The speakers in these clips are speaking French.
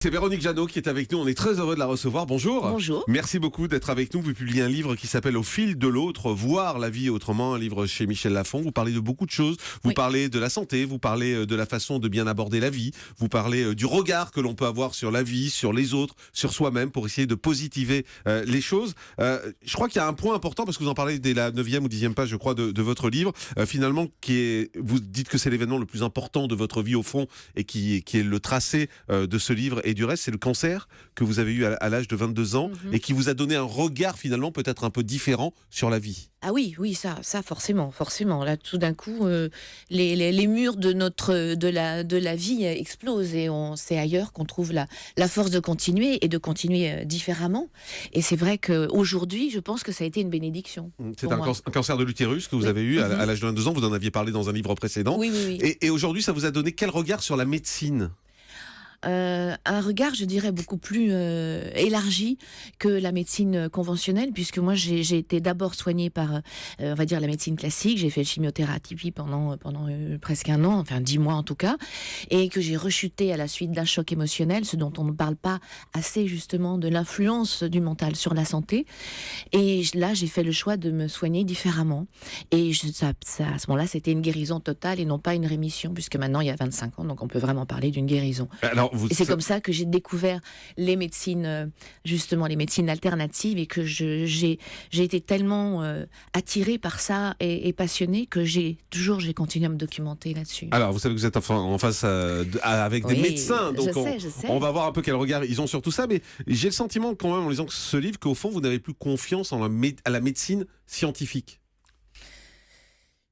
C'est Véronique Jeannot qui est avec nous, on est très heureux de la recevoir, bonjour. Bonjour. Merci beaucoup d'être avec nous, vous publiez un livre qui s'appelle Au fil de l'autre, voir la vie autrement, un livre chez Michel Lafon, vous parlez de beaucoup de choses, vous parlez de la santé, vous parlez de la façon de bien aborder la vie, vous parlez du regard que l'on peut avoir sur la vie, sur les autres, sur soi-même pour essayer de positiver les choses. Je crois qu'il y a un point important, parce que vous en parlez dès la 9e ou 10e page je crois de votre livre, finalement vous dites que c'est l'événement le plus important de votre vie au fond et qui est le tracé de ce livre. Et du reste, c'est le cancer que vous avez eu à l'âge de 22 ans et qui vous a donné un regard finalement peut-être un peu différent sur la vie. Ah oui, ça forcément. Là, tout d'un coup, les murs de la vie explosent et c'est ailleurs qu'on trouve la force de continuer et de continuer différemment. Et c'est vrai qu'aujourd'hui, je pense que ça a été une bénédiction. C'est un cancer de l'utérus que vous avez eu à l'âge de 22 ans. Vous en aviez parlé dans un livre précédent. Oui. Et aujourd'hui, ça vous a donné quel regard sur la médecine ? Un regard, je dirais, beaucoup plus élargi que la médecine conventionnelle, puisque moi j'ai été d'abord soignée par, on va dire, la médecine classique. J'ai fait chimiothérapie pendant presque un an, enfin 10 mois en tout cas, et que j'ai rechuté à la suite d'un choc émotionnel, ce dont on ne parle pas assez justement, de l'influence du mental sur la santé. Et là, j'ai fait le choix de me soigner différemment. Et à ce moment-là, c'était une guérison totale et non pas une rémission, puisque maintenant il y a 25 ans, donc on peut vraiment parler d'une guérison. Alors, et c'est comme ça que j'ai découvert les médecines, justement les médecines alternatives, et que j'ai été tellement attirée par ça et passionnée que j'ai continué à me documenter là-dessus. Alors, vous savez que vous êtes en face avec des médecins, donc je sais. On va voir un peu quel regard ils ont sur tout ça, mais j'ai le sentiment quand même en lisant ce livre qu'au fond vous n'avez plus confiance à la médecine scientifique.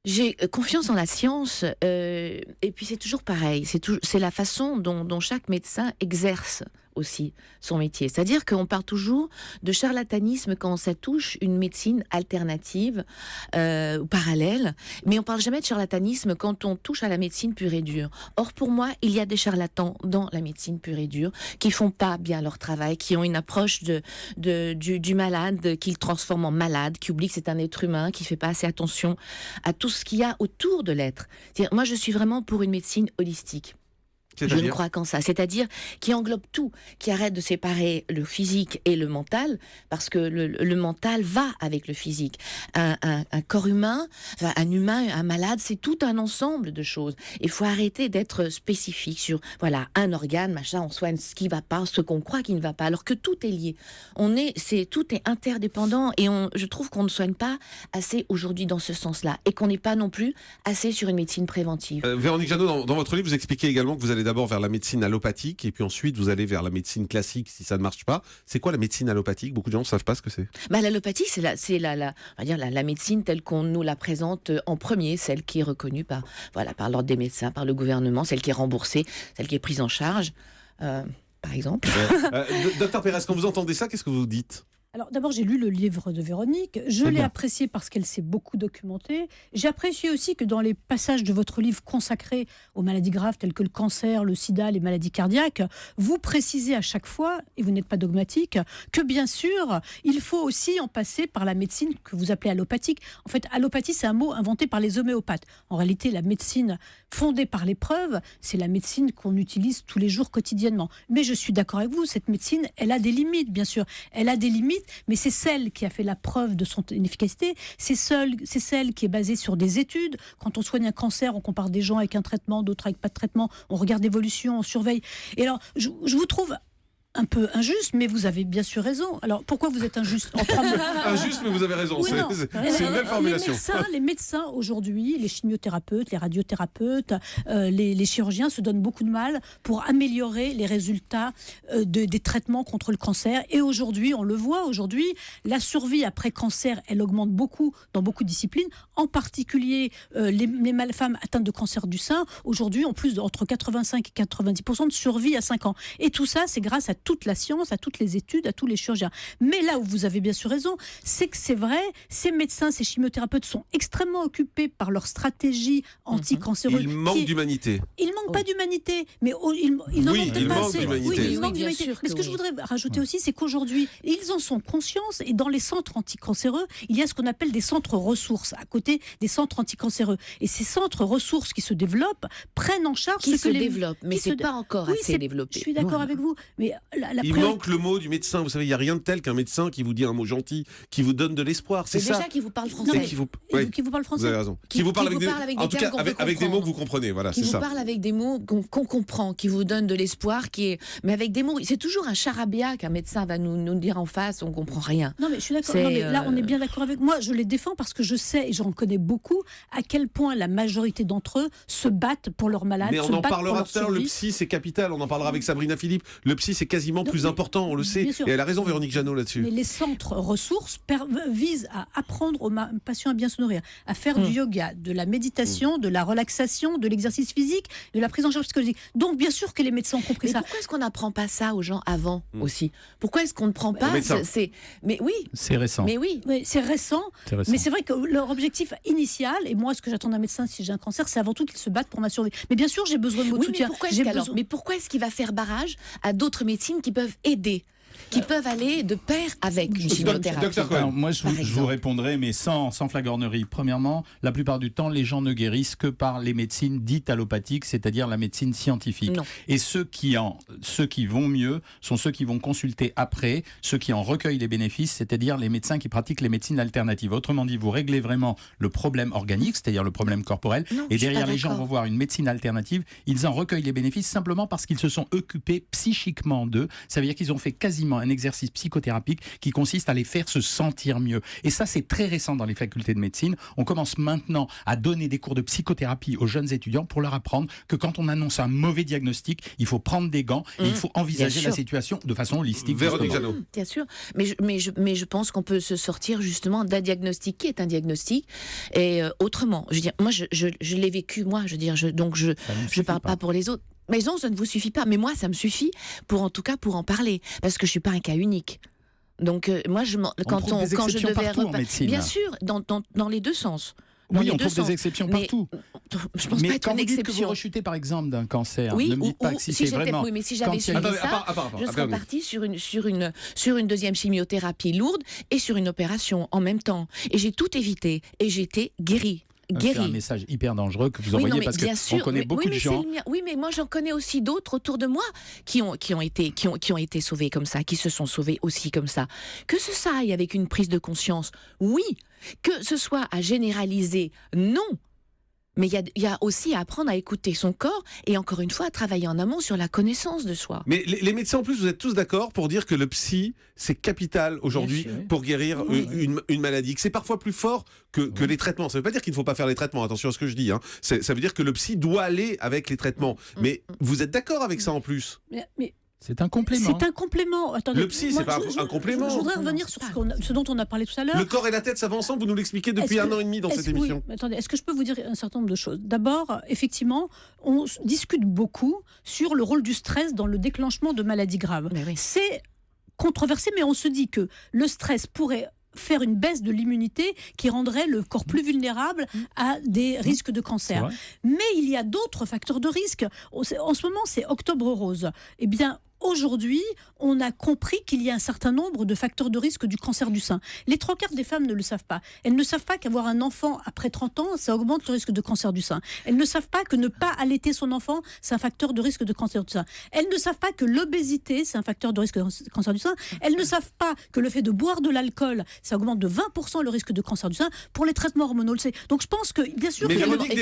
J'ai confiance en la science, et puis c'est toujours pareil, c'est la façon dont chaque médecin exerce aussi son métier. C'est-à-dire qu'on parle toujours de charlatanisme quand ça touche une médecine alternative, parallèle, mais on parle jamais de charlatanisme quand on touche à la médecine pure et dure. Or, pour moi, il y a des charlatans dans la médecine pure et dure qui font pas bien leur travail, qui ont une approche du malade, qui le transforment en malade, qui oublient que c'est un être humain, qui fait pas assez attention à tout ce qu'il y a autour de l'être. Moi, je suis vraiment pour une médecine holistique. Je ne crois qu'en ça, c'est-à-dire qui englobe tout, qui arrête de séparer le physique et le mental, parce que le mental va avec le physique. Un corps humain, enfin, un humain, un malade, c'est tout un ensemble de choses. Il faut arrêter d'être spécifique sur, voilà, un organe, machin, on soigne ce qui ne va pas, ce qu'on croit qui ne va pas, alors que tout est lié. Tout est interdépendant, et je trouve qu'on ne soigne pas assez aujourd'hui dans ce sens-là, et qu'on n'est pas non plus assez sur une médecine préventive. Véronique Jeannot, dans votre livre, vous expliquez également que vous allez d'abord vers la médecine allopathique et puis ensuite vous allez vers la médecine classique si ça ne marche pas. C'est quoi la médecine allopathique ? Beaucoup de gens ne savent pas ce que c'est. L'allopathie, c'est la médecine telle qu'on nous la présente en premier, celle qui est reconnue par l'ordre des médecins, par le gouvernement, celle qui est remboursée, celle qui est prise en charge, par exemple. Docteur Pérez, quand vous entendez ça, qu'est-ce que vous dites ? Alors d'abord, j'ai lu le livre de Véronique, je l'ai apprécié parce qu'elle s'est beaucoup documentée. J'ai apprécié aussi que dans les passages de votre livre consacrés aux maladies graves telles que le cancer, le sida, les maladies cardiaques, vous précisez à chaque fois, et vous n'êtes pas dogmatique, que bien sûr, il faut aussi en passer par la médecine que vous appelez allopathique. En fait, allopathie, c'est un mot inventé par les homéopathes. En réalité, la médecine fondée par les preuves, c'est la médecine qu'on utilise tous les jours quotidiennement. Mais je suis d'accord avec vous, cette médecine, elle a des limites, bien sûr. Elle a des limites, mais c'est celle qui a fait la preuve de son efficacité, c'est celle qui est basée sur des études. Quand on soigne un cancer, on compare des gens avec un traitement, d'autres avec pas de traitement, on regarde l'évolution, on surveille. Et alors, je vous trouve un peu injuste, mais vous avez bien sûr raison. Alors, pourquoi vous êtes injuste en 3 mots ? Injuste, mais vous avez raison. Oui, c'est une belle formulation. Les médecins aujourd'hui, les chimiothérapeutes, les radiothérapeutes, les chirurgiens se donnent beaucoup de mal pour améliorer les résultats des traitements contre le cancer. Et aujourd'hui, on le voit, la survie après cancer, elle augmente beaucoup dans beaucoup de disciplines, en particulier les femmes atteintes de cancer du sein. Aujourd'hui, en plus entre 85 et 90% de survie à 5 ans. Et tout ça, c'est grâce à toute la science, à toutes les études, à tous les chirurgiens. Mais là où vous avez bien sûr raison, c'est que c'est vrai, ces médecins, ces chimiothérapeutes sont extrêmement occupés par leur stratégie anticancéreuse. Il manque d'humanité. Il manque pas d'humanité, mais il n'en manque peut-être pas assez. Oui, il manque d'humanité. Mais ce que je voudrais rajouter aussi, c'est qu'aujourd'hui, ils en sont conscients, et dans les centres anticancéreux, il y a ce qu'on appelle des centres ressources, à côté des centres anticancéreux. Et ces centres ressources qui se développent prennent en charge ce que développent, mais c'est pas encore assez développé. Je suis d'accord avec vous, mais il manque le mot du médecin. Vous savez, il n'y a rien de tel qu'un médecin qui vous dit un mot gentil, qui vous donne de l'espoir. C'est ça. Déjà qui vous parle français. Qui vous parle français. Vous avez raison. Qui vous parle avec des mots que vous comprenez. Voilà, c'est ça. Qui vous parle avec des mots qu'on comprend, qui vous donne de l'espoir, mais avec des mots. C'est toujours un charabia qu'un médecin va nous dire en face. On comprend rien. Non, mais je suis d'accord. Là, on est bien d'accord avec moi. Je les défends parce que je sais et j'en connais beaucoup à quel point la majorité d'entre eux se battent pour leurs malades. Mais on en parlera tout à l'heure. Le psy, c'est capital. On en parlera avec Sabrina Philippe. Le psy, c'est quasiment plus important. On le sait. Et elle a raison, Véronique Jeannot, là-dessus. Mais les centres ressources visent à apprendre aux patients à bien se nourrir, à faire du yoga, de la méditation, de la relaxation, de l'exercice physique, de la prise en charge psychologique. Donc, bien sûr que les médecins ont compris ça. Pourquoi est-ce qu'on n'apprend pas ça aux gens avant aussi? Pourquoi est-ce qu'on ne prend pas Mais oui. C'est récent. Mais oui. C'est récent. Mais c'est vrai que leur objectif initial, et moi, ce que j'attends d'un médecin si j'ai un cancer, c'est avant tout qu'ils se battent pour ma survie. Mais bien sûr, j'ai besoin de votre soutien. Mais pourquoi est-ce qu'il va faire barrage à d'autres médecines qui peuvent aider, qui peuvent aller de pair avec une chimiothérapie? Alors, moi, je vous répondrai, mais sans flagornerie. Premièrement, la plupart du temps, les gens ne guérissent que par les médecines dites allopathiques, c'est-à-dire la médecine scientifique. Non. Et ceux qui vont mieux sont ceux qui vont consulter après, ceux qui en recueillent les bénéfices, c'est-à-dire les médecins qui pratiquent les médecines alternatives. Autrement dit, vous réglez vraiment le problème organique, c'est-à-dire le problème corporel, et derrière les gens vont voir une médecine alternative, ils en recueillent les bénéfices simplement parce qu'ils se sont occupés psychiquement d'eux. Ça veut dire qu'ils ont fait quasiment un exercice psychothérapique qui consiste à les faire se sentir mieux. Et ça, c'est très récent dans les facultés de médecine. On commence maintenant à donner des cours de psychothérapie aux jeunes étudiants pour leur apprendre que quand on annonce un mauvais diagnostic, il faut prendre des gants et il faut envisager la situation de façon holistique. Véronique Jeannot. Bien sûr. Mais je pense qu'on peut se sortir justement d'un diagnostic qui est un diagnostic et autrement. Je veux dire, moi, je l'ai vécu, moi. Je veux dire, donc je parle pas pour les autres. Mais non, ça ne vous suffit pas. Mais moi, ça me suffit en tout cas pour en parler. Parce que je ne suis pas un cas unique. Donc, moi, quand je devais bien sûr, dans les deux sens. Oui, on trouve des exceptions partout. Je pense mais pas être quand une vous dites exception. que vous rechutez par exemple d'un cancer, oui, ne me dites pas que si c'est vraiment... Oui, mais si j'avais suivi ça, je serais partie sur une deuxième chimiothérapie lourde et sur une opération en même temps. Et j'ai tout évité et j'ai été guérie. C'est un message hyper dangereux que vous envoyez parce qu'on connaît beaucoup de gens. Oui, mais moi j'en connais aussi d'autres autour de moi qui ont été sauvés comme ça, qui se sont sauvés aussi comme ça. Que ça aille avec une prise de conscience, oui. Que ce soit à généraliser, non. Mais il y a aussi à apprendre à écouter son corps et encore une fois à travailler en amont sur la connaissance de soi. Mais les médecins en plus, vous êtes tous d'accord pour dire que le psy, c'est capital aujourd'hui pour guérir une maladie, que c'est parfois plus fort que les traitements. Ça ne veut pas dire qu'il ne faut pas faire les traitements, attention à ce que je dis. Hein. Ça veut dire que le psy doit aller avec les traitements. Mais vous êtes d'accord avec ça en plus? Mais c'est un complément. C'est un complément. Attendez, le psy, c'est pas un complément. Je voudrais revenir sur ce dont on a parlé tout à l'heure. Le corps et la tête, ça va ensemble. Vous nous l'expliquez depuis 1 an et demi dans cette émission. Oui, attendez, est-ce que je peux vous dire un certain nombre de choses? D'abord, effectivement, on discute beaucoup sur le rôle du stress dans le déclenchement de maladies graves. Oui. C'est controversé, mais on se dit que le stress pourrait faire une baisse de l'immunité qui rendrait le corps plus vulnérable à des risques de cancer. Mais il y a d'autres facteurs de risque. En ce moment, c'est Octobre Rose. Eh bien, aujourd'hui, on a compris qu'il y a un certain nombre de facteurs de risque du cancer du sein. Les 3/4 des femmes ne le savent pas. Elles ne savent pas qu'avoir un enfant après 30 ans, ça augmente le risque de cancer du sein. Elles ne savent pas que ne pas allaiter son enfant, c'est un facteur de risque de cancer du sein. Elles ne savent pas que l'obésité, c'est un facteur de risque de cancer du sein. Elles ne savent pas que le fait de boire de l'alcool, ça augmente de 20% le risque de cancer du sein pour les traitements hormonaux. Donc je pense que, bien sûr... Mais Véronique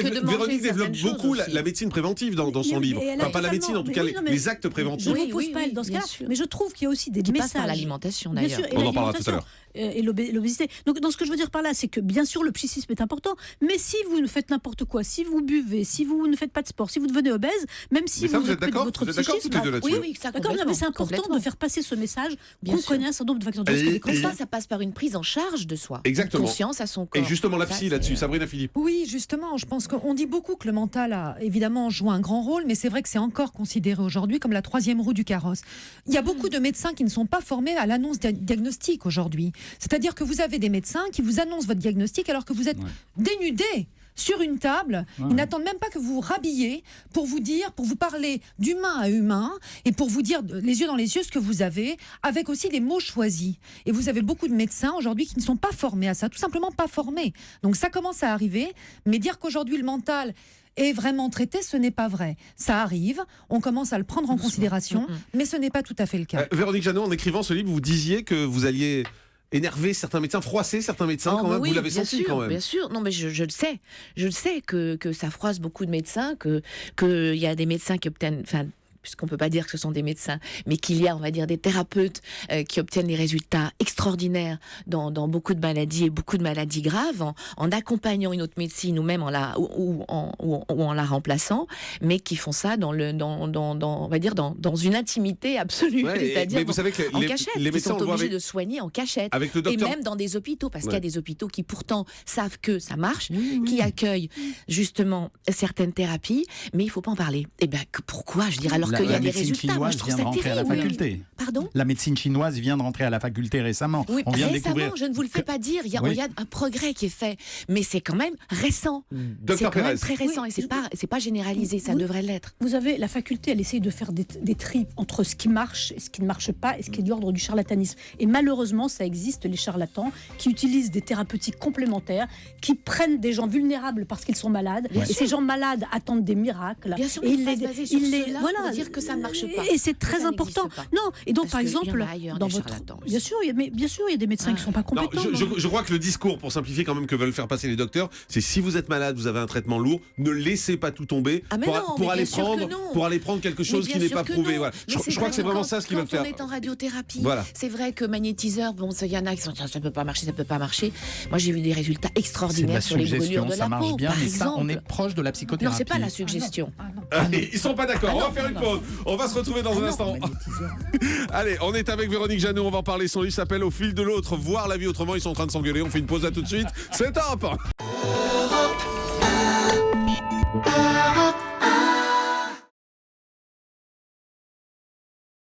développe beaucoup la médecine préventive dans son livre. Enfin, pas la médecine, en tout cas, les actes préventifs. Je ne m'oppose pas dans ce cas-là, mais je trouve qu'il y a aussi des messages... Par l'alimentation d'ailleurs. Bien sûr, on en parlera tout à l'heure. Et l'obésité. Donc, dans ce que je veux dire par là, c'est que bien sûr le psychisme est important, mais si vous ne faites n'importe quoi, si vous buvez, si vous ne faites pas de sport, si vous devenez obèse, même si vous êtes d'accord de votre psychisme, oui, ça d'accord, mais c'est important de faire passer ce message qu'on connaît un certain nombre de facteurs de risque. Et ça passe par une prise en charge de soi. Exactement. Conscience à son corps. Et justement la psy là-dessus, Sabrina Philippe. Oui, justement, je pense qu'on dit beaucoup que le mental a évidemment joué un grand rôle, mais c'est vrai que c'est encore considéré aujourd'hui comme la 3e roue du carrosse. Carrosse. Il y a beaucoup de médecins qui ne sont pas formés à l'annonce diagnostic aujourd'hui. C'est-à-dire que vous avez des médecins qui vous annoncent votre diagnostic alors que vous êtes dénudé sur une table. Ils n'attendent même pas que vous vous rhabillez pour vous dire, pour vous parler d'humain à humain et pour vous dire les yeux dans les yeux ce que vous avez, avec aussi les mots choisis. Et vous avez beaucoup de médecins aujourd'hui qui ne sont pas formés à ça, tout simplement pas formés. Donc ça commence à arriver, mais dire qu'aujourd'hui le mental est vraiment traité, ce n'est pas vrai. Ça arrive, on commence à le prendre en considération, mais ce n'est pas tout à fait le cas. Véronique Jeannot, en écrivant ce livre, vous disiez que vous alliez énerver certains médecins, froisser certains médecins, quand même. Oui, vous l'avez senti sûr, quand même. Bien sûr, non mais je le sais. Je le sais que ça froisse beaucoup de médecins, qu'il y a des médecins qui obtiennent... puisqu'on ne peut pas dire que ce sont des médecins, mais qu'il y a, on va dire, des thérapeutes qui obtiennent des résultats extraordinaires dans beaucoup de maladies et beaucoup de maladies graves, en accompagnant une autre médecine ou même en la remplaçant, mais qui font ça on va dire dans une intimité absolue, c'est-à-dire mais vous savez que en cachette, les ils médecins sont on le voit obligés avec, de soigner en cachette, avec le et docteur. même dans des hôpitaux, parce qu'il y a des hôpitaux qui pourtant savent que ça marche, qui accueillent justement certaines thérapies, mais il ne faut pas en parler. Et bien pourquoi, je dirais, alors qu'il y a des résultats, moi je trouve ça rentrer à la terrible. faculté. Pardon ? La médecine chinoise vient de rentrer à la faculté récemment. Oui, on vient de récemment, découvrir. je ne vous le fais pas dire. Il y a un progrès qui est fait, mais c'est quand même récent. C'est quand même très récent et c'est pas généralisé. Ça devrait l'être. Vous avez la faculté, elle essaye de faire des tris entre ce qui marche et ce qui ne marche pas et ce qui est de l'ordre du charlatanisme. Et malheureusement, ça existe, les charlatans qui utilisent des thérapeutiques complémentaires, qui prennent des gens vulnérables parce qu'ils sont malades. Et ces gens malades attendent des miracles. Bien sûr, et il les pour dire que ça ne marche pas. Et c'est très important. Non, et donc par exemple, dans votre, bien sûr, il y a des médecins qui ne sont pas compétents. Je crois que le discours, pour simplifier quand même, que veulent faire passer les docteurs, c'est si vous êtes malade, vous avez un traitement lourd, ne laissez pas tout tomber pour aller prendre quelque chose qui n'est pas prouvé. Voilà. Je crois que c'est vraiment ça ce qu'ils veulent faire. Quand on est en radiothérapie, c'est vrai que magnétiseur, il y en a qui sont ça peut pas marcher. Moi j'ai vu des résultats extraordinaires sur les brûlures de la peau, par exemple. On est proche de la psychothérapie. Non, c'est pas la suggestion. Ils sont pas d'accord. On va faire une pause. On va se retrouver dans un instant. Allez, on est avec Véronique Jeannot. On va en parler. Son livre s'appelle Au fil de l'autre. Voir la vie autrement. Ils sont en train de s'engueuler. On fait une pause, à tout de suite. C'est top.